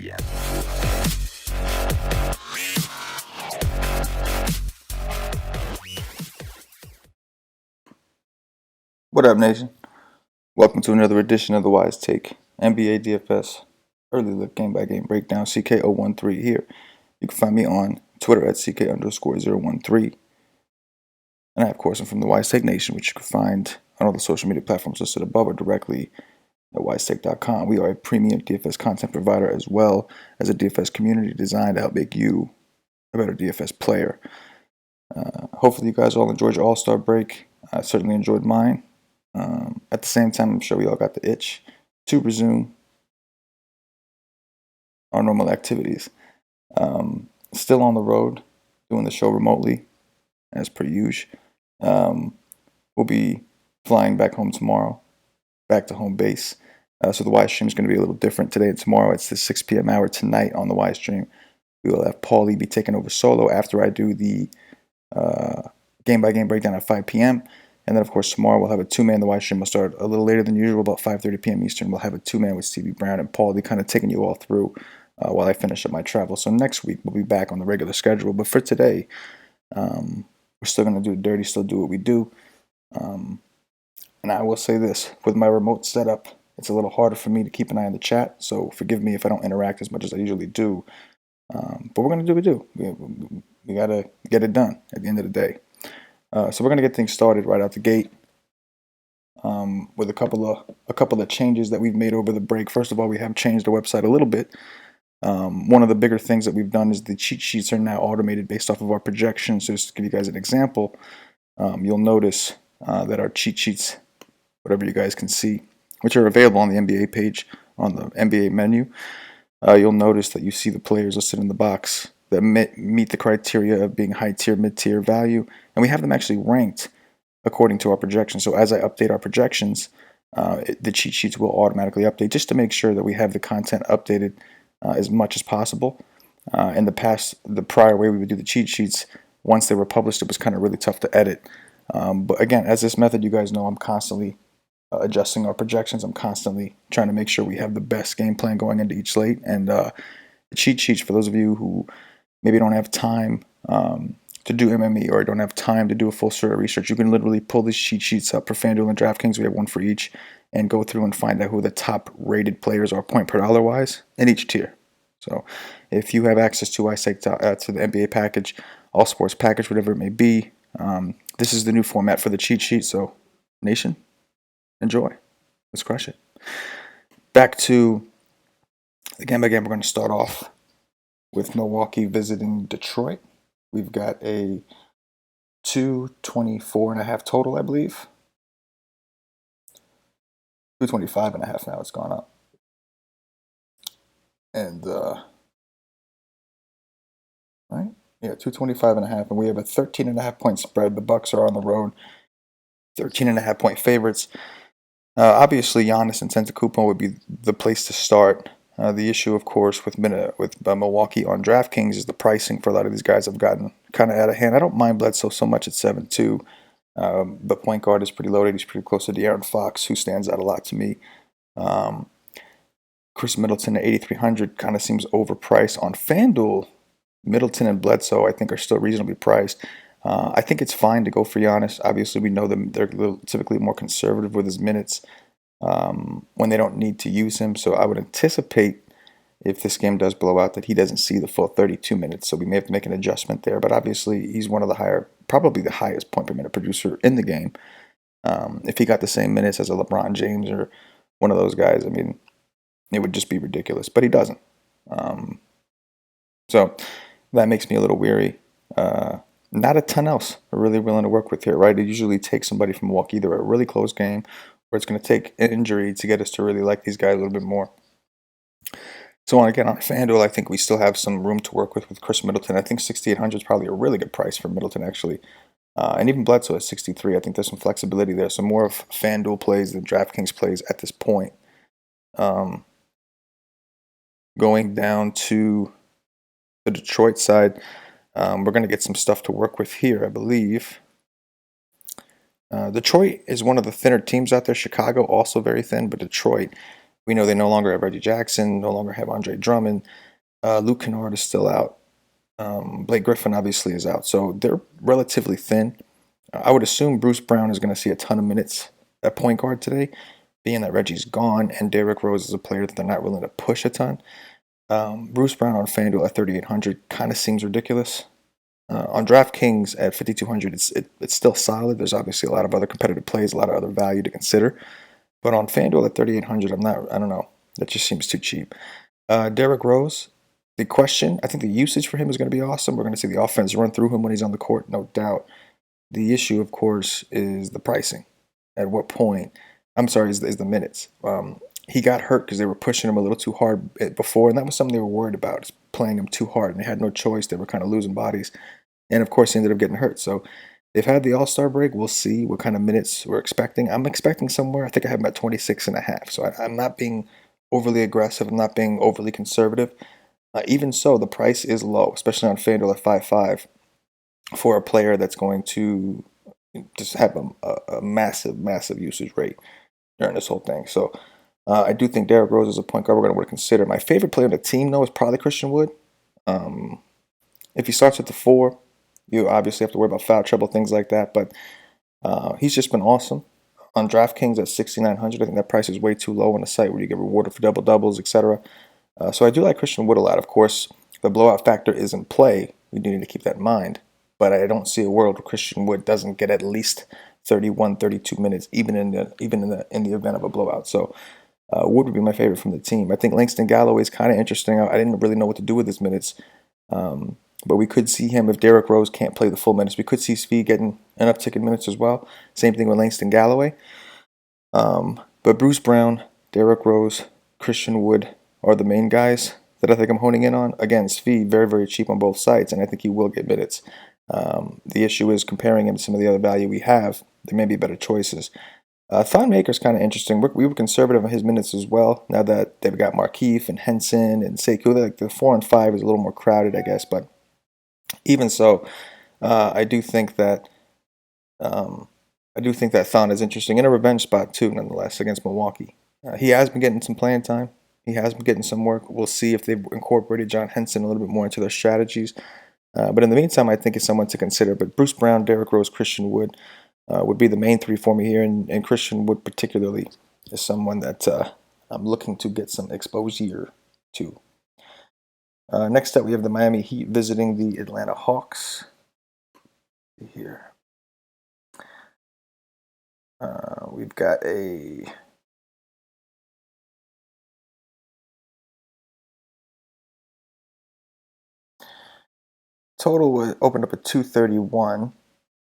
begin. What up, nation? Welcome to another edition of the WiseTake NBA DFS early look game-by-game breakdown. CK013 here. You can find me on Twitter at CK_013. And I, of course, am from the WiseTake Nation, which you can find on all the social media platforms listed above or directly at WiseTake.com. We are a premium DFS content provider as well as a DFS community designed to help make you a better DFS player. Hopefully you guys all enjoyed your All-Star break. I certainly enjoyed mine. At the same time, I'm sure we all got the itch to resume our normal activities. Still on the road, doing the show remotely, as per usual. We'll be flying back home tomorrow, back to home base. So the Wise stream is going to be a little different today and tomorrow. It's the 6 p.m. hour tonight on the Wise stream. We will have Paulie be taking over solo after I do the game-by-game breakdown at 5 p.m. And then, of course, tomorrow we'll have a two-man. The Wise stream will start a little later than usual, about 5:30 p.m. Eastern. We'll have a two-man with Stevie Brown and Paulie kind of taking you all through while I finish up my travel. So next week we'll be back on the regular schedule. But for today, we're still going to do dirty, still do what we do. And I will say this, with my remote setup, it's a little harder for me to keep an eye on the chat. So forgive me if I don't interact as much as I usually do. But we're going to do what we do. We got to get it done at the end of the day. So we're going to get things started right out the gate with a couple of changes that we've made over the break. First of all, we have changed the website a little bit. One of the bigger things that we've done is the cheat sheets are now automated based off of our projections. So just to give you guys an example, you'll notice that our cheat sheets, whatever you guys can see, which are available on the NBA page, on the NBA menu, you'll notice that you see the players listed in the box that meet the criteria of being high tier, mid tier value, and we have them actually ranked according to our projections. So as I update our projections, the cheat sheets will automatically update just to make sure that we have the content updated as much as possible. In the past, the prior way we would do the cheat sheets, once they were published, it was kind of really tough to edit. But again, as this method, you guys know, I'm constantly adjusting our projections. I'm constantly trying to make sure we have the best game plan going into each slate. And the cheat sheets, for those of you who maybe don't have time to do MME or don't have time to do a full sort of research, you can literally pull these cheat sheets up for FanDuel and DraftKings. We have one for each, and go through and find out who the top rated players are point per dollar wise in each tier. So if you have access to WiseTake to the NBA package, all sports package, whatever it may be, this is the new format for the cheat sheet. So nation, enjoy. Let's crush it. Back to the game by game, we're going to start off with Milwaukee visiting Detroit. We've got a 224.5 total, I believe. 225.5 now, it's gone up. And, right? Yeah, 225.5, and we have a 13.5 point spread. The Bucks are on the road, 13.5 point favorites. Obviously, Giannis and Antetokounmpo would be the place to start. The issue, of course, with Milwaukee on DraftKings is the pricing for a lot of these guys have gotten kind of out of hand. I don't mind Bledsoe so much at 7.2. But point guard is pretty loaded. He's pretty close to De'Aaron Fox, who stands out a lot to me. Chris Middleton at 8,300 kind of seems overpriced. On FanDuel, Middleton and Bledsoe, I think, are still reasonably priced. I think it's fine to go for Giannis. Obviously, we know them; they're typically more conservative with his minutes when they don't need to use him. So I would anticipate, if this game does blow out, that he doesn't see the full 32 minutes. So we may have to make an adjustment there. But obviously, he's one of the probably the highest point per minute producer in the game. If he got the same minutes as a LeBron James or one of those guys, I mean, it would just be ridiculous. But he doesn't. So that makes me a little weary. Not a ton else we're really willing to work with here, right? It usually takes somebody from Milwaukee, either a really close game or it's going to take an injury to get us to really like these guys a little bit more. So again, on FanDuel, I think we still have some room to work with Chris Middleton. I think 6,800 is probably a really good price for Middleton, actually. And even Bledsoe at 63. I think there's some flexibility there. So more of FanDuel plays than DraftKings plays at this point. Going down to the Detroit side, we're going to get some stuff to work with here, I believe. Detroit is one of the thinner teams out there. Chicago also very thin, but Detroit We know they no longer have Reggie Jackson, no longer have Andre Drummond. Luke Kennard is still out. Blake Griffin obviously is out. So they're relatively thin. I would assume Bruce Brown is going to see a ton of minutes at point guard today, being that Reggie's gone and Derrick Rose is a player that they're not willing to push a ton. Bruce Brown on FanDuel at 3,800 kind of seems ridiculous. On DraftKings at 5,200, it's still solid. There's obviously a lot of other competitive plays, a lot of other value to consider. But on FanDuel at 3,800, I don't know. That just seems too cheap. Derrick Rose, the question, I think the usage for him is going to be awesome. We're going to see the offense run through him when he's on the court, no doubt. The issue, of course, is the pricing. At what point? I'm sorry, is the minutes. He got hurt because they were pushing him a little too hard before, and that was something they were worried about, is playing him too hard, and they had no choice. They were kind of losing bodies. And, of course, he ended up getting hurt. So they've had the All-Star break. We'll see what kind of minutes we're expecting. I'm expecting somewhere, I think I have him at 26.5. So I'm not being overly aggressive. I'm not being overly conservative. Even so, the price is low, especially on FanDuel at 5.5 for a player that's going to just have a massive, massive usage rate during this whole thing. So I do think Derrick Rose is a point guard we're going to want to consider. My favorite player on the team, though, is probably Christian Wood. If he starts at the 4, you obviously have to worry about foul trouble, things like that. But he's just been awesome. On DraftKings at 6,900, I think that price is way too low on a site where you get rewarded for double-doubles, etc. So I do like Christian Wood a lot. Of course, the blowout factor is in play. We do need to keep that in mind. But I don't see a world where Christian Wood doesn't get at least 31, 32 minutes, even in the event of a blowout. So Wood would be my favorite from the team. I think Langston Galloway is kind of interesting. I didn't really know what to do with his minutes. But we could see him if Derrick Rose can't play the full minutes. We could see Svi getting an uptick in minutes as well. Same thing with Langston Galloway. But Bruce Brown, Derrick Rose, Christian Wood are the main guys that I think I'm honing in on. Again, Svi, very, very cheap on both sides, and I think he will get minutes. The issue is comparing him to some of the other value we have. There may be better choices. Thon Maker's kind of interesting. We were conservative on his minutes as well. Now that they've got Markeith and Henson and Sekou, like the 4 and 5 is a little more crowded, I guess. But even so, I do think that Thon is interesting in a revenge spot too, nonetheless, against Milwaukee. He has been getting some playing time. He has been getting some work. We'll see if they've incorporated John Henson a little bit more into their strategies. But in the meantime, I think it's someone to consider. But Bruce Brown, Derrick Rose, Christian Wood would be the main 3 for me here. And Christian Wood particularly is someone that I'm looking to get some exposure to. Next up, we have the Miami Heat visiting the Atlanta Hawks. Here. We've got a... Total opened up at 231.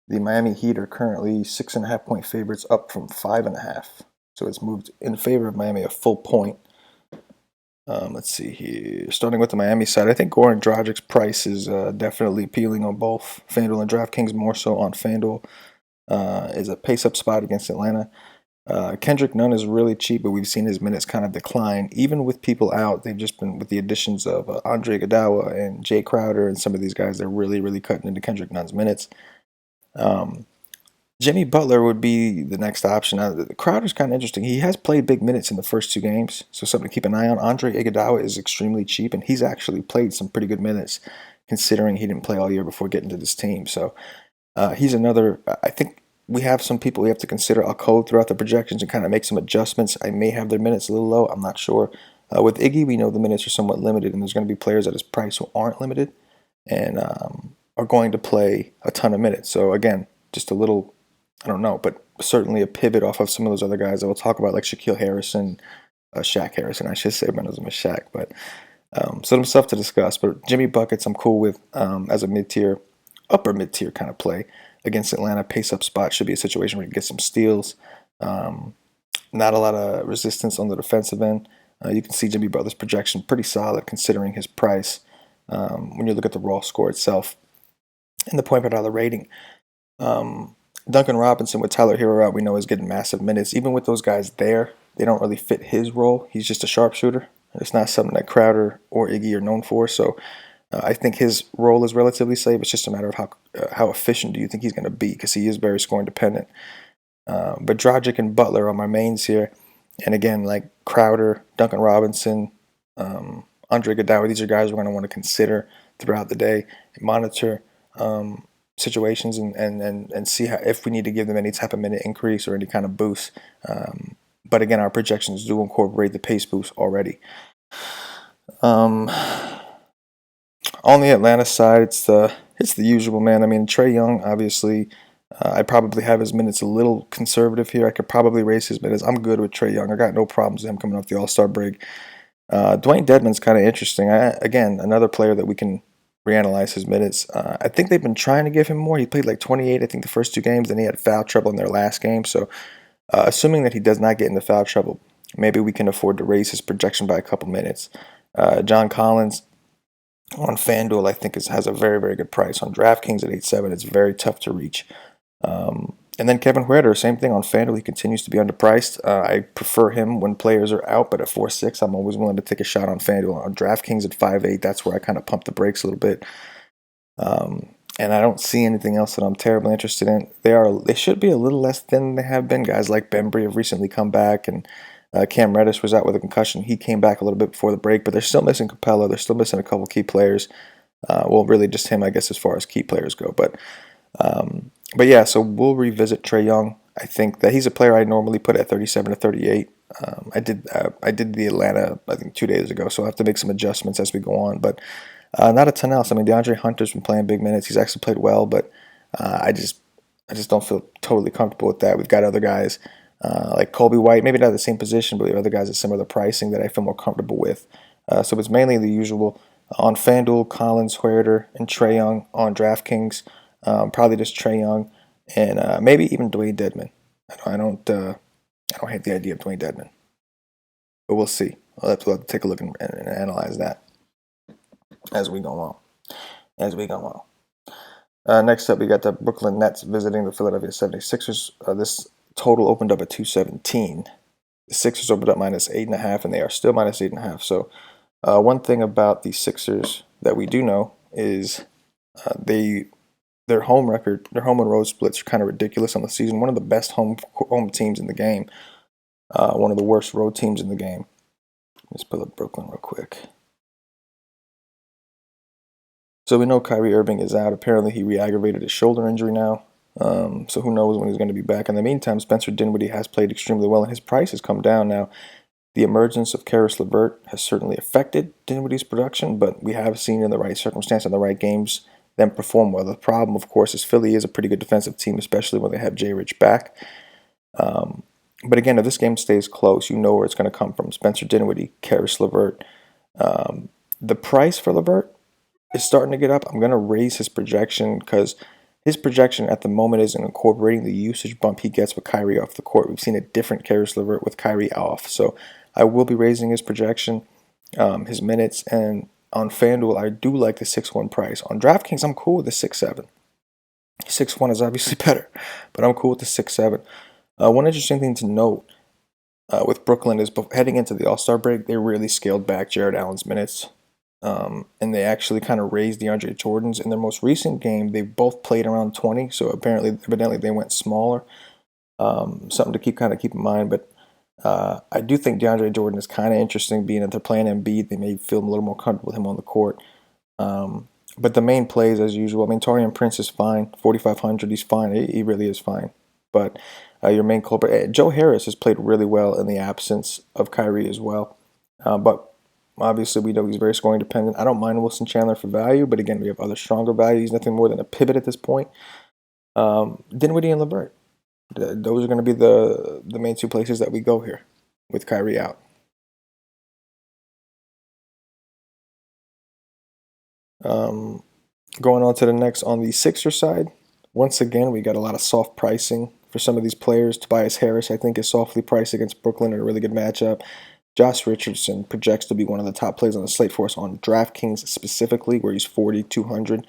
The Miami Heat are currently 6.5 point favorites, up from 5.5. So it's moved in favor of Miami a full point. Let's see here. Starting with the Miami side, I think Goran Dragic's price is definitely appealing on both FanDuel and DraftKings, more so on FanDuel. Is a pace-up spot against Atlanta. Kendrick Nunn is really cheap, but we've seen his minutes kind of decline. Even with people out, they've just been, with the additions of Andre Iguodala and Jay Crowder and some of these guys, they're really, really cutting into Kendrick Nunn's minutes. Jimmy Butler would be the next option. Crowder's kind of interesting. He has played big minutes in the first 2 games, so something to keep an eye on. Andre Iguodala is extremely cheap, and he's actually played some pretty good minutes, considering he didn't play all year before getting to this team. So he's another. I think we have some people we have to consider. I'll code throughout the projections and kind of make some adjustments. I may have their minutes a little low. I'm not sure. With Iggy, we know the minutes are somewhat limited, and there's going to be players at his price who aren't limited and are going to play a ton of minutes. So again, just a little, I don't know, but certainly a pivot off of some of those other guys that we'll talk about, like Shaquille Harrison, Shaq Harrison, I should say. I knows him as Shaq, but some stuff to discuss. But Jimmy Buckets, I'm cool with as a mid-tier, upper mid-tier kind of play against Atlanta. Pace-up spot should be a situation where you can get some steals. Not a lot of resistance on the defensive end. You can see Jimmy Butler's projection pretty solid considering his price when you look at the raw score itself and the point per dollar rating. Duncan Robinson with Tyler Hero out, we know is getting massive minutes. Even with those guys there, they don't really fit his role. He's just a sharpshooter. It's not something that Crowder or Iggy are known for. So I think his role is relatively safe. It's just a matter of how efficient do you think he's going to be, because he is very scoring dependent. But Dragic and Butler are my mains here. And again, like Crowder, Duncan Robinson, Andre Iguodala, these are guys we're going to want to consider throughout the day, monitor situations, and see how, if we need to give them any type of minute increase or any kind of boost. But again, our projections do incorporate the pace boost already. On the Atlanta side, it's the usual, man. I mean, Trae Young, obviously, I probably have his minutes a little conservative here. I could probably raise his minutes. I'm good with Trae Young. I got no problems with him coming off the All-Star break. Dewayne Dedmon's kind of interesting. Again, another player that we can reanalyze his minutes. I think they've been trying to give him more. He played like 28, I think, the first 2 games. Then he had foul trouble in their last game. So, assuming that he does not get into foul trouble, maybe we can afford to raise his projection by a couple minutes. John Collins on FanDuel, I think, has a very, very good price. On DraftKings at 8.7, it's very tough to reach. And then Kevin Huerter, same thing on FanDuel. He continues to be underpriced. I prefer him when players are out, but at 4.6, I'm always willing to take a shot on FanDuel. On DraftKings at 5.8, that's where I kind of pump the brakes a little bit. And I don't see anything else that I'm terribly interested in. They should be a little less than they have been. Guys like Bembry have recently come back, and Cam Reddish was out with a concussion. He came back a little bit before the break, but they're still missing Capella. They're still missing a couple key players. Well, really just him, I guess, as far as key players go. But yeah, so we'll revisit Trae Young. I think that he's a player I normally put at 37 to 38. I did the Atlanta, I think, 2 days ago, so I'll have to make some adjustments as we go on. But not a ton else. I mean, DeAndre Hunter's been playing big minutes. He's actually played well, but I just don't feel totally comfortable with that. We've got other guys like Kobe White, maybe not the same position, but we have other guys at similar pricing that I feel more comfortable with. So it's mainly the usual on FanDuel, Collins, Huerter, and Trae Young. On DraftKings, probably just Trae Young and maybe even Dewayne Dedmon. I don't hate the idea of Dewayne Dedmon, but we'll see. We'll have to take a look and analyze that as we go on. Next up, we got the Brooklyn Nets visiting the Philadelphia 76ers. This total opened up at 217. The Sixers opened up -8.5, and they are still -8.5. So one thing about the Sixers that we do know is their home record, their home and road splits are kind of ridiculous on the season. One of the best home teams in the game. One of the worst road teams in the game. Let's pull up Brooklyn real quick. So we know Kyrie Irving is out. Apparently he re-aggravated his shoulder injury now. So who knows when he's going to be back. In the meantime, Spencer Dinwiddie has played extremely well, and his price has come down now. The emergence of Caris LeVert has certainly affected Dinwiddie's production, but we have seen in the right circumstance and the right games them perform well. The problem, of course, is Philly is a pretty good defensive team, especially when they have Jay Rich back. But again, if this game stays close, you know where it's going to come from. Spencer Dinwiddie, Caris LeVert. The price for LeVert is starting to get up. I'm going to raise his projection because his projection at the moment isn't incorporating the usage bump he gets with Kyrie off the court. We've seen a different Caris LeVert with Kyrie off. So I will be raising his projection, his minutes, and on FanDuel, I do like the 6-1 price. On DraftKings, I'm cool with the 6-7. 6-1 is obviously better, but I'm cool with the 6-7. One interesting thing to note with Brooklyn is heading into the All-Star break, they really scaled back Jared Allen's minutes. And they actually kind of raised DeAndre Jordan's. In their most recent game, they both played around 20, so evidently they went smaller. Something to keep in mind, but I do think DeAndre Jordan is kind of interesting, being that they're playing Embiid. They may feel a little more comfortable with him on the court. But the main plays, as usual, I mean, Taurean Prince is fine. 4,500, he's fine. He really is fine. But your main culprit, Joe Harris, has played really well in the absence of Kyrie as well. But obviously, we know he's very scoring dependent. I don't mind Wilson Chandler for value, but again, we have other stronger values. He's nothing more than a pivot at this point. Dinwiddie and LeVert. Those are going to be the main two places that we go here with Kyrie out. Going on to the next on the Sixers side. Once again, we got a lot of soft pricing for some of these players. Tobias Harris, I think, is softly priced against Brooklyn in a really good matchup. Josh Richardson projects to be one of the top plays on the slate for us on DraftKings specifically, where he's 4,200.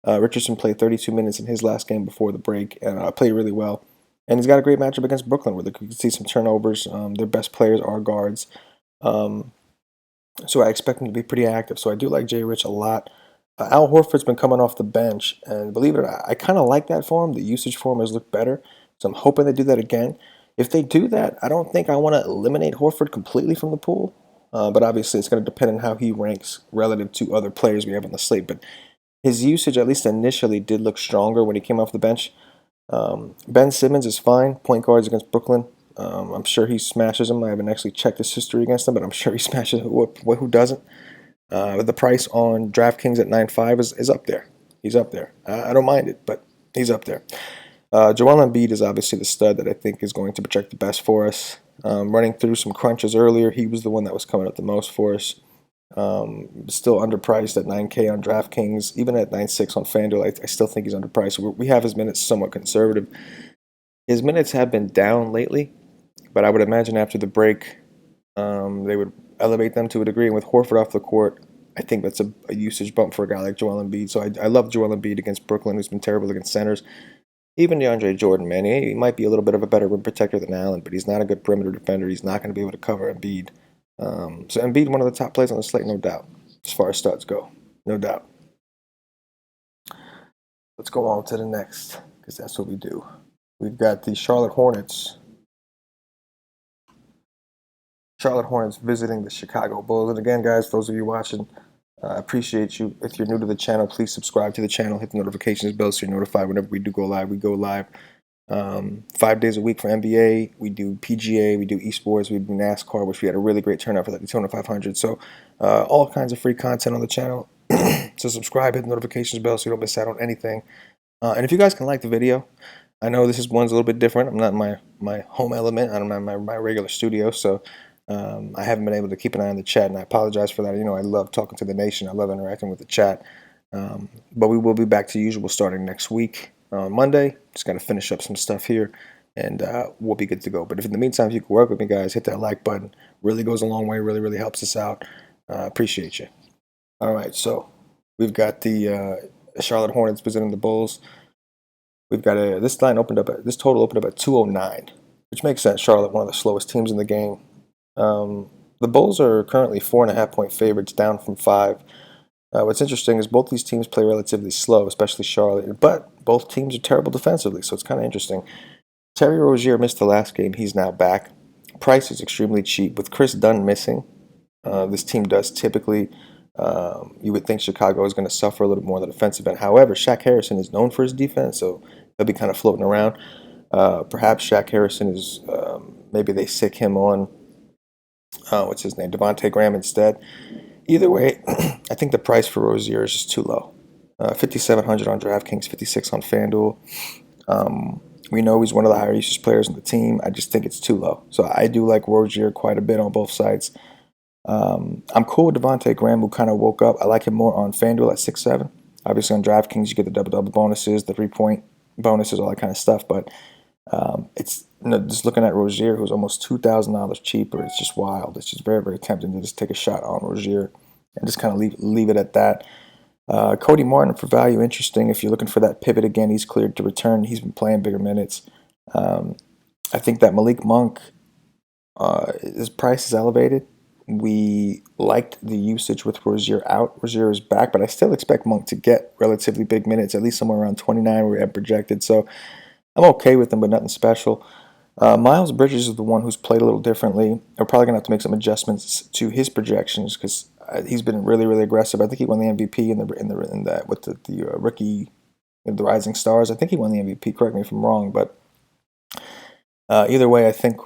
Richardson played 32 minutes in his last game before the break and played really well. And he's got a great matchup against Brooklyn, where they could see some turnovers. Their best players are guards. So I expect him to be pretty active. So I do like Jay Rich a lot. Al Horford's been coming off the bench, and believe it or not, I kind of like that for him. The usage for him has looked better, so I'm hoping they do that again. If they do that, I don't think I want to eliminate Horford completely from the pool. But obviously, it's going to depend on how he ranks relative to other players we have on the slate. But his usage, at least initially, did look stronger when he came off the bench. Ben Simmons is fine. Point guards against Brooklyn. I'm sure he smashes them. I haven't actually checked his history against them, but I'm sure he smashes who doesn't. The price on DraftKings at 9.5 is up there. He's up there. I don't mind it, but he's up there. Joel Embiid is obviously the stud that I think is going to project the best for us. Running through some crunches earlier, he was the one that was coming up the most for us. Still underpriced at 9K on DraftKings, even at 9.6 on FanDuel. I still think he's underpriced. We have his minutes somewhat conservative. His minutes have been down lately, but I would imagine after the break, they would elevate them to a degree. And with Horford off the court, I think that's a usage bump for a guy like Joel Embiid. So I love Joel Embiid against Brooklyn, who's been terrible against centers. Even DeAndre Jordan, man, he might be a little bit of a better rim protector than Allen, but he's not a good perimeter defender. He's not going to be able to cover Embiid. So Embiid, one of the top plays on the slate, no doubt, as far as studs go, no doubt. Let's go on to the next, because that's what we do. We've got the Charlotte Hornets. Charlotte Hornets visiting the Chicago Bulls. And again, guys, those of you watching, I appreciate you. If you're new to the channel, please subscribe to the channel, hit the notifications bell so you're notified whenever we do go live. We go live 5 days a week for NBA. We do PGA, we do esports, we do NASCAR, which we had a really great turnout for the Daytona 500. So all kinds of free content on the channel. So subscribe, hit the notifications bell so you don't miss out on anything. And if you guys can like the video, I know this one's a little bit different. I'm not in my home element. I'm not in my regular studio, so I haven't been able to keep an eye on the chat, and I apologize for that. You know, I love talking to the nation. I love interacting with the chat. But we will be back to usual starting next week on Monday. Just got to finish up some stuff here, and we'll be good to go. But if in the meantime, if you can work with me, guys, hit that like button. Really goes a long way. Really, really helps us out. Appreciate you. All right, so we've got the Charlotte Hornets visiting the Bulls. We've got this total opened up at 209, which makes sense. Charlotte, one of the slowest teams in the game. The Bulls are currently 4.5-point favorites, down from 5. What's interesting is both these teams play relatively slow, especially Charlotte, but both teams are terrible defensively, so it's kind of interesting. Terry Rozier missed the last game. He's now back. Price is extremely cheap. With Chris Dunn missing, this team does typically, you would think Chicago is going to suffer a little more on the defensive end. However, Shaq Harrison is known for his defense, so he'll be kind of floating around. Perhaps Shaq Harrison is, maybe they sick him on what's his name, Devontae Graham instead. Either way, I think the price for Rozier is just too low. 5,700 on DraftKings, 56 on FanDuel. We know he's one of the higher usage players on the team. I just think it's too low. So I do like Rozier quite a bit on both sides. I'm cool with Devontae Graham, who kind of woke up. I like him more on FanDuel at 6.7. Obviously on DraftKings, you get the double-double bonuses, the 3-point bonuses, all that kind of stuff. But it's just looking at Rozier, who's almost $2,000 cheaper. It's just wild. It's just very, very tempting to just take a shot on Rozier and just kind of leave it at that. Cody Martin for value, interesting. If you're looking for that pivot again, he's cleared to return. He's been playing bigger minutes. I think that Malik Monk, his price is elevated. We liked the usage with Rozier out. Rozier is back, but I still expect Monk to get relatively big minutes, at least somewhere around 29 where we have projected. So I'm okay with him, but nothing special. Miles Bridges is the one who's played a little differently. We're probably gonna have to make some adjustments to his projections because he's been really, really aggressive. I think he won the MVP in that with the rookie, the Rising Stars. I think he won the MVP. Correct me if I'm wrong, but either way, I think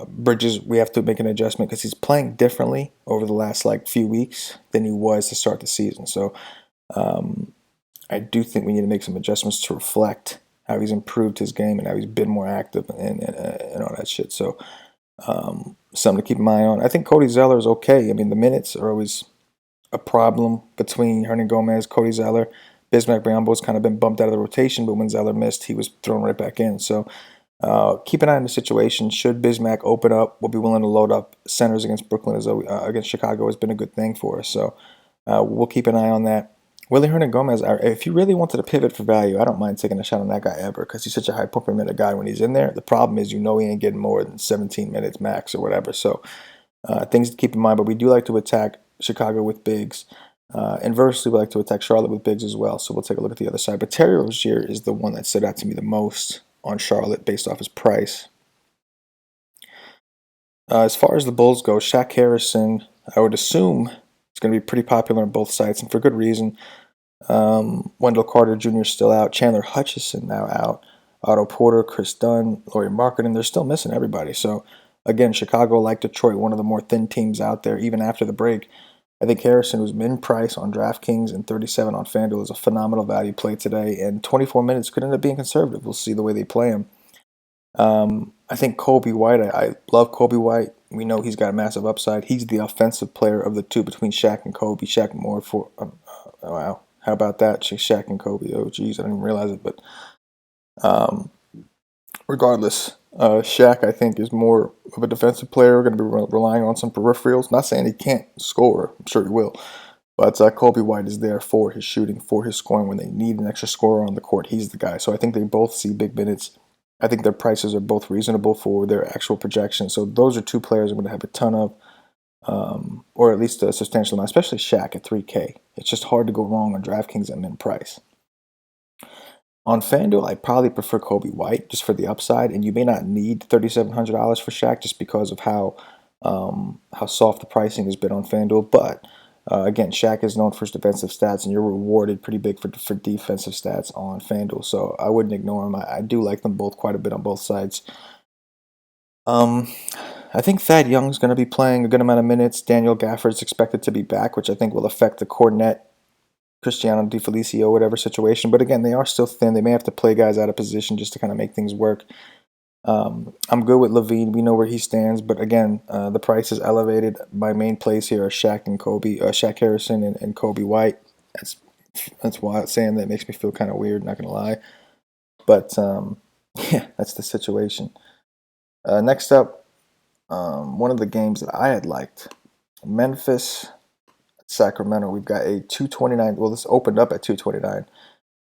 Bridges, we have to make an adjustment because he's playing differently over the last few weeks than he was to start the season. So I do think we need to make some adjustments to reflect how he's improved his game and how he's been more active and all that shit. So something to keep an eye on. I think Cody Zeller is okay. I mean, the minutes are always a problem between Hernangomez, Cody Zeller. Bismack Biyombo's kind of been bumped out of the rotation, but when Zeller missed, he was thrown right back in. So keep an eye on the situation. Should Bismack open up, we'll be willing to load up centers against Brooklyn against Chicago has been a good thing for us. So we'll keep an eye on that. Willie Hernangomez, if you really wanted to pivot for value, I don't mind taking a shot on that guy ever because he's such a high point per minute guy when he's in there. The problem is, he ain't getting more than 17 minutes max or whatever. So things to keep in mind. But we do like to attack Chicago with bigs. Inversely, we like to attack Charlotte with bigs as well. So we'll take a look at the other side. But Terry Rozier is the one that stood out to me the most on Charlotte based off his price. As far as the Bulls go, Shaq Harrison, I would assume it's going to be pretty popular on both sites, and for good reason. Wendell Carter Jr. is still out. Chandler Hutchison now out. Otto Porter, Chris Dunn, Laurie Marketing. They're still missing everybody. So, again, Chicago, like Detroit, one of the more thin teams out there, even after the break. I think Harrison, who's min-price on DraftKings and 37 on FanDuel, is a phenomenal value play today. And 24 minutes could end up being conservative. We'll see the way they play him. I think Kobe White, I love Kobe White. We know he's got a massive upside. He's the offensive player of the two between Shaq and Kobe. Shaq more for, wow. How about that? Shaq and Kobe. Oh, geez, I didn't even realize it. But regardless, Shaq, I think, is more of a defensive player. We're going to be relying on some peripherals. Not saying he can't score. I'm sure he will. But Kobe White is there for his shooting, for his scoring. When they need an extra scorer on the court, he's the guy. So I think they both see big minutes. I think their prices are both reasonable for their actual projections. So those are two players I'm going to have a ton of. Or at least a substantial amount, especially Shaq at 3K. It's just hard to go wrong on DraftKings at min price. On FanDuel, I probably prefer Kobe White just for the upside, and you may not need $3,700 for Shaq just because of how soft the pricing has been on FanDuel. But again, Shaq is known for his defensive stats, and you're rewarded pretty big for defensive stats on FanDuel. So I wouldn't ignore him. I do like them both quite a bit on both sides. I think Thad Young's going to be playing a good amount of minutes. Daniel Gafford's expected to be back, which I think will affect the Cornet, Cristiano DeFelicio, whatever situation. But again, they are still thin. They may have to play guys out of position just to kind of make things work. I'm good with Levine. We know where he stands. But again, the price is elevated. My main plays here are Shaq and Kobe, Shaq Harrison and Kobe White. That's wild saying that makes me feel kind of weird, not going to lie. But yeah, that's the situation. Next up, one of the games that I had liked, Memphis, Sacramento. We've got a 229. Well, this opened up at 229,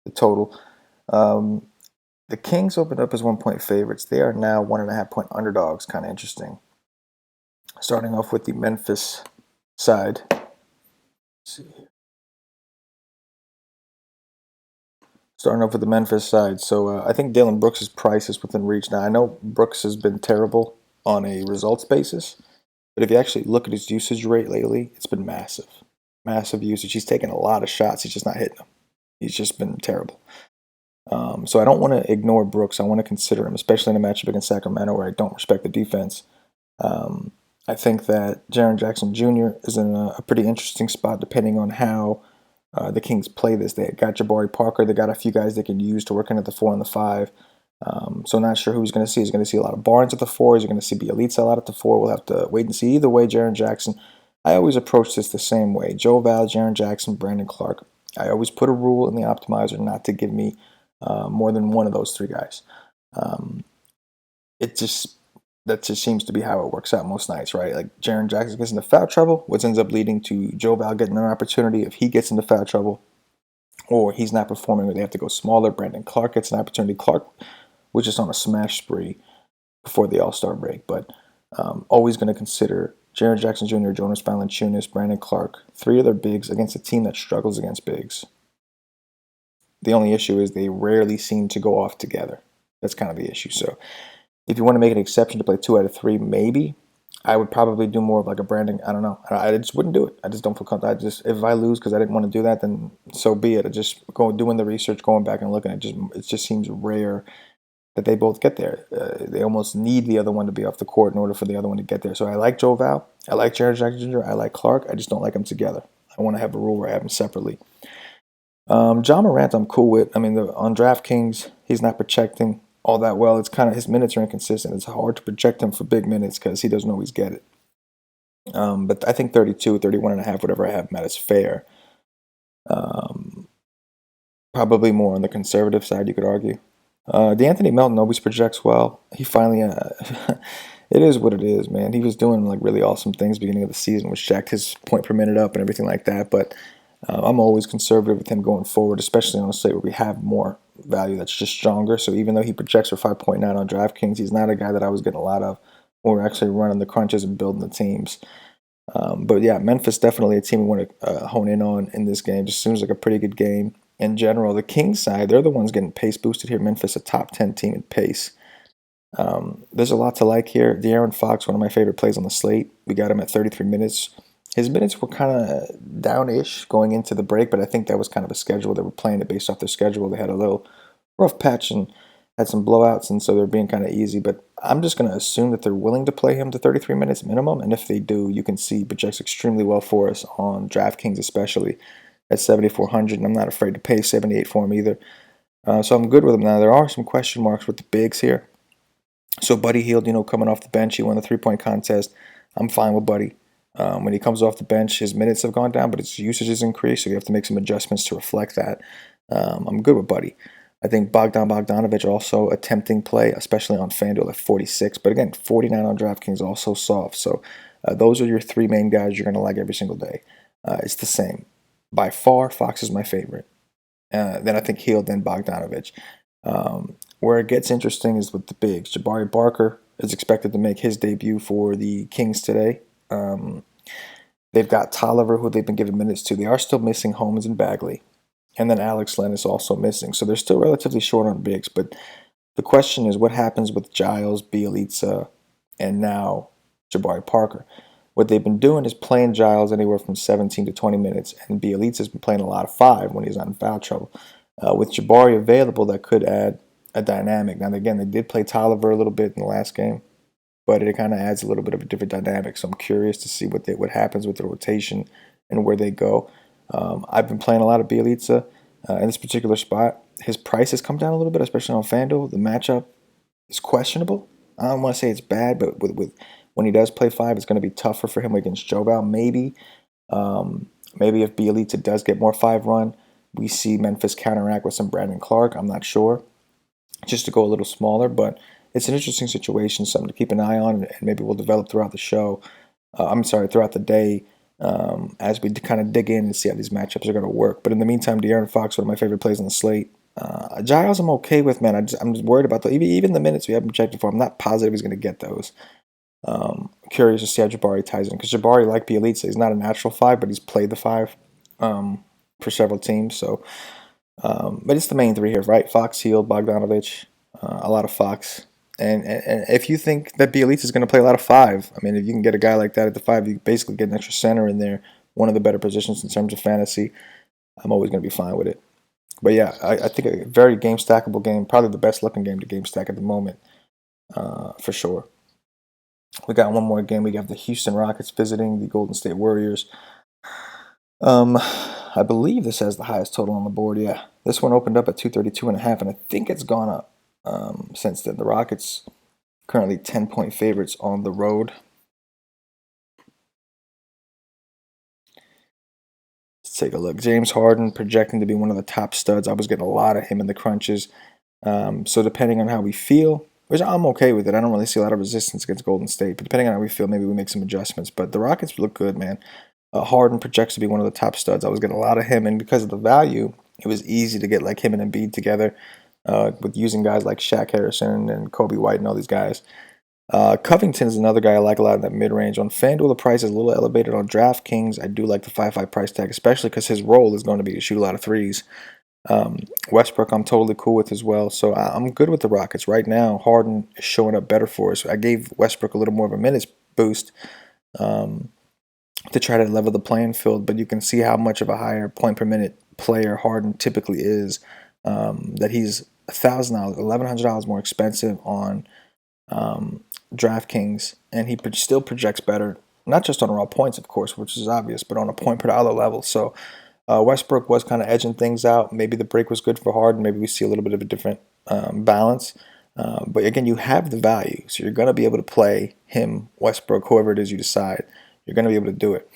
the total. The Kings opened up as 1-point favorites. They are now 1.5-point underdogs. Kind of interesting. Starting off with the Memphis side. Let's see here. Starting off with the Memphis side. So I think Dillon Brooks' price is within reach. Now, I know Brooks has been terrible on a results basis, but if you actually look at his usage rate lately, it's been massive. Massive usage. He's taken a lot of shots. He's just not hitting them. He's just been terrible. So I don't want to ignore Brooks. I want to consider him, especially in a matchup against Sacramento where I don't respect the defense. I think that Jaren Jackson Jr. is in a pretty interesting spot depending on how the Kings play this. They got Jabari Parker. They got a few guys they can use to work in at the 4 and the 5. So not sure who he's going to see. He's going to see a lot of Barnes at the 4. He's going to see Bielitsa out at the 4. We'll have to wait and see. Either way, Jaren Jackson, I always approach this the same way. Joe Val, Jaren Jackson, Brandon Clark. I always put a rule in the optimizer not to give me more than one of those three guys. That just seems to be how it works out most nights, right? Like Jaren Jackson gets into foul trouble, which ends up leading to Joe Val getting an opportunity if he gets into foul trouble, or he's not performing, or they have to go smaller. Brandon Clark gets an opportunity. Clark was just on a smash spree before the All-Star break, but always going to consider Jaren Jackson Jr., Jonas Valanciunas, Brandon Clark, 3 other bigs against a team that struggles against bigs. The only issue is they rarely seem to go off together. That's kind of the issue. So if you want to make an exception to play 2 out of 3, maybe I would probably do more of like a Brandon. I don't know. I just wouldn't do it. I just don't feel comfortable. If I lose because I didn't want to do that, then so be it. I just doing the research, going back and looking. It just seems rare that they both get there. They almost need the other one to be off the court in order for the other one to get there. So I like Joe Val. I like Jaren Jackson Jr. I like Clark. I just don't like them together. I want to have a rule where I have them separately. John Morant, I'm cool with. I mean, on DraftKings, he's not projecting all that well. It's kind of his minutes are inconsistent. It's hard to project him for big minutes because he doesn't always get it. But I think 32, 31.5, whatever I have him at is fair. Probably more on the conservative side, you could argue. DeAnthony Melton always projects well. He finally, it is what it is, man. He was doing like really awesome things beginning of the season, which jacked his point per minute up and everything like that. But I'm always conservative with him going forward, especially on a slate where we have more value that's just stronger. So even though he projects for 5.9 on DraftKings, he's not a guy that I was getting a lot of when we're actually running the crunches and building the teams. But yeah, Memphis definitely a team we want to hone in on in this game. Just seems like a pretty good game in general. The Kings side, they're the ones getting pace boosted here. Memphis, a top 10 team in pace. There's a lot to like here. De'Aaron Fox, one of my favorite plays on the slate. We got him at 33 minutes. His minutes were kind of down-ish going into the break, but I think that was kind of a schedule. They were playing it based off their schedule. They had a little rough patch and had some blowouts, and so they're being kind of easy. But I'm just going to assume that they're willing to play him to 33 minutes minimum, and if they do, you can see projects extremely well for us on DraftKings, especially at 7,400. And I'm not afraid to pay 78 for him either. So I'm good with him now. There are some question marks with the bigs here. So Buddy Hield, coming off the bench, he won the 3-point contest. I'm fine with Buddy. When he comes off the bench, his minutes have gone down, but his usage has increased, so you have to make some adjustments to reflect that. I'm good with Buddy. I think Bogdanovich also a tempting play, especially on FanDuel at 46. But again, 49 on DraftKings, also soft. So those are your three main guys you're going to like every single day. It's the same. By far, Fox is my favorite. Then I think Hield, then Bogdanovich. Where it gets interesting is with the bigs. Jabari Parker is expected to make his debut for the Kings today. They've got Tolliver, who they've been giving minutes to. They are still missing Holmes and Bagley. And then Alex Len is also missing. So they're still relatively short on bigs. But the question is, what happens with Giles, Bjelica, and now Jabari Parker? What they've been doing is playing Giles anywhere from 17 to 20 minutes. And Bjelica's been playing a lot of 5 when he's not in foul trouble. With Jabari available, that could add a dynamic. Now, again, they did play Tolliver a little bit in the last game, but it kind of adds a little bit of a different dynamic. So I'm curious to see what happens with the rotation and where they go. I've been playing a lot of Bjelica in this particular spot. His price has come down a little bit, especially on FanDuel. The matchup is questionable. I don't want to say it's bad, but with when he does play 5, it's going to be tougher for him against Jobal. Maybe if Bjelica does get more 5 run, we see Memphis counteract with some Brandon Clark. I'm not sure, just to go a little smaller, but it's an interesting situation, something to keep an eye on, and maybe we'll develop throughout the show. Throughout the day, as we kind of dig in and see how these matchups are going to work. But in the meantime, De'Aaron Fox, one of my favorite plays on the slate. Giles, I'm okay with, man. I'm just worried about even the minutes we haven't projected for. I'm not positive he's going to get those. Curious to see how Jabari ties in, because Jabari, like Bjelica, he's not a natural 5, but he's played the 5 for several teams. So, but it's the main 3 here, right? Fox, Hield, Bogdanovich, a lot of Fox. And if you think that Bjelica is going to play a lot of 5, I mean, if you can get a guy like that at the 5, you basically get an extra center in there, one of the better positions in terms of fantasy. I'm always going to be fine with it. But yeah, I think a very game stackable game, probably the best looking game to game stack at the moment, for sure. We got one more game. We have the Houston Rockets visiting the Golden State Warriors. I believe this has the highest total on the board. Yeah, this one opened up at 232.5, and I think it's gone up since then. The Rockets currently 10-point favorites on the road. Let's take a look. James Harden projecting to be one of the top studs. I was getting a lot of him in the crunches. So depending on how we feel, which I'm okay with it. I don't really see a lot of resistance against Golden State, but depending on how we feel, maybe we make some adjustments. But the Rockets look good, man. Harden projects to be one of the top studs. I was getting a lot of him, and because of the value, it was easy to get like him and Embiid together with using guys like Shaq Harrison and Kobe White and all these guys. Covington is another guy I like a lot in that mid-range. On FanDuel, the price is a little elevated. On DraftKings, I do like the 5.5 price tag, especially because his role is going to be to shoot a lot of threes. Westbrook, I'm totally cool with as well. So I'm good with the Rockets. Right now, Harden is showing up better for us. I gave Westbrook a little more of a minutes boost to try to level the playing field, but you can see how much of a higher point per minute player Harden typically is. That he's $1,000, $1,100 more expensive on DraftKings, and he still projects better, not just on raw points, of course, which is obvious, but on a point per dollar level. So Westbrook was kind of edging things out. Maybe the break was good for Harden. Maybe we see a little bit of a different balance. But again, you have the value, so you're going to be able to play him, Westbrook, whoever it is you decide. You're going to be able to do it.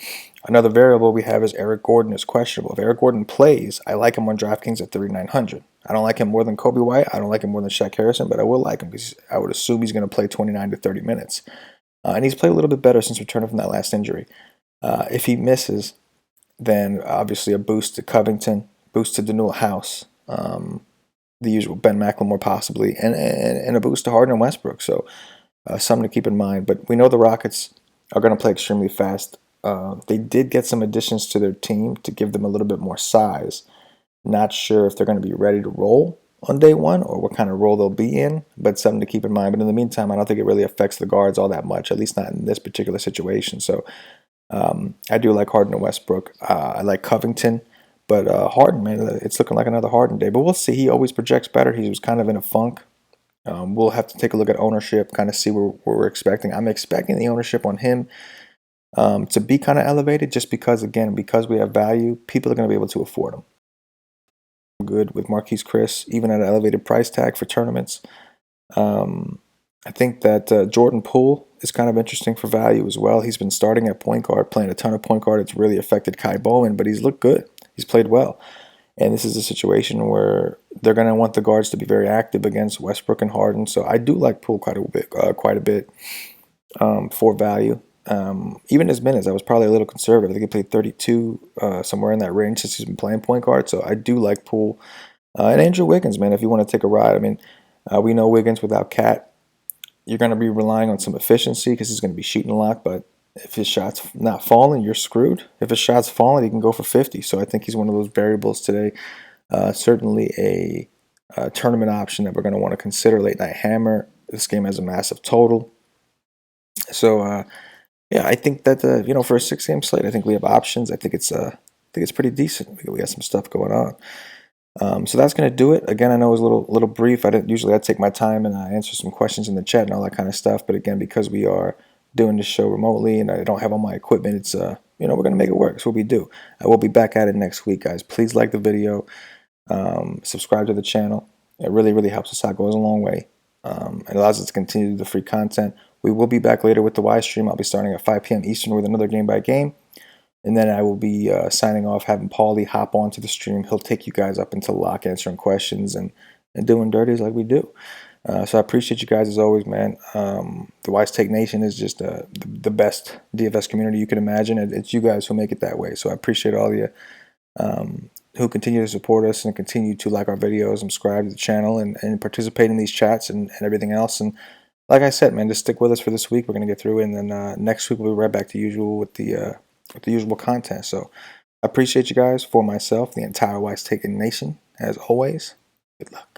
Another variable we have is Eric Gordon is questionable. If Eric Gordon plays, I like him on DraftKings at 3,900. I don't like him more than Kobe White. I don't like him more than Shaq Harrison, but I will like him because I would assume he's going to play 29 to 30 minutes. And he's played a little bit better since returning from that last injury. If he misses, then obviously a boost to Covington, boost to Danuel House, the usual Ben McLemore possibly, and a boost to Harden and Westbrook. So something to keep in mind. But we know the Rockets are going to play extremely fast. They did get some additions to their team to give them a little bit more size. Not sure if they're going to be ready to roll on day one or what kind of role they'll be in, but something to keep in mind. But in the meantime, I don't think it really affects the guards all that much, at least not in this particular situation. So I do like Harden and Westbrook. I like Covington, but Harden, man, it's looking like another Harden day. But we'll see. He always projects better. He was kind of in a funk. We'll have to take a look at ownership, kind of see what we're expecting. I'm expecting the ownership on him to be kind of elevated, just because, again, because we have value, people are going to be able to afford him. Good with Marquise Chris, even at an elevated price tag for tournaments. I think that Jordan Poole is kind of interesting for value as well. He's been starting at point guard, playing a ton of point guard. It's really affected Kai Bowman, but he's looked good. He's played well. And this is a situation where they're going to want the guards to be very active against Westbrook and Harden. So I do like Poole quite a bit for value. Even his minutes, I was probably a little conservative. I think he played 32, somewhere in that range since he's been playing point guard. So I do like Poole. And Andrew Wiggins, man, if you want to take a ride. I mean, we know Wiggins without Cat, you're going to be relying on some efficiency because he's going to be shooting a lot. But if his shot's not falling, you're screwed. If his shot's falling, he can go for 50. So I think he's one of those variables today. Certainly a tournament option that we're going to want to consider. Late night hammer. This game has a massive total. So, yeah, I think that for a 6-game slate, I think we have options. I think it's pretty decent. We got some stuff going on. So that's gonna do it. Again, I know it was a little brief. I take my time and answer some questions in the chat and all that kind of stuff. But again, because we are doing this show remotely and I don't have all my equipment, it's we're gonna make it work. That's what we do. I will be back at it next week, guys. Please like the video, subscribe to the channel. It really, really helps us out. It goes a long way. It allows us to continue the free content. We will be back later with the Wise stream. I'll be starting at 5 p.m. Eastern with another game by game. And then I will be signing off, having Paulie hop onto the stream. He'll take you guys up into lock, answering questions and doing dirties like we do. So I appreciate you guys as always, man. The WiseTake Nation is just the best DFS community you can imagine. It's you guys who make it that way. So I appreciate all of you who continue to support us and continue to like our videos, subscribe to the channel, and participate in these chats and everything else. And like I said, man, just stick with us for this week. We're going to get through it, and then next week we'll be right back to usual with the usual content. So I appreciate you guys. For myself, the entire WiseTake Nation, as always, good luck.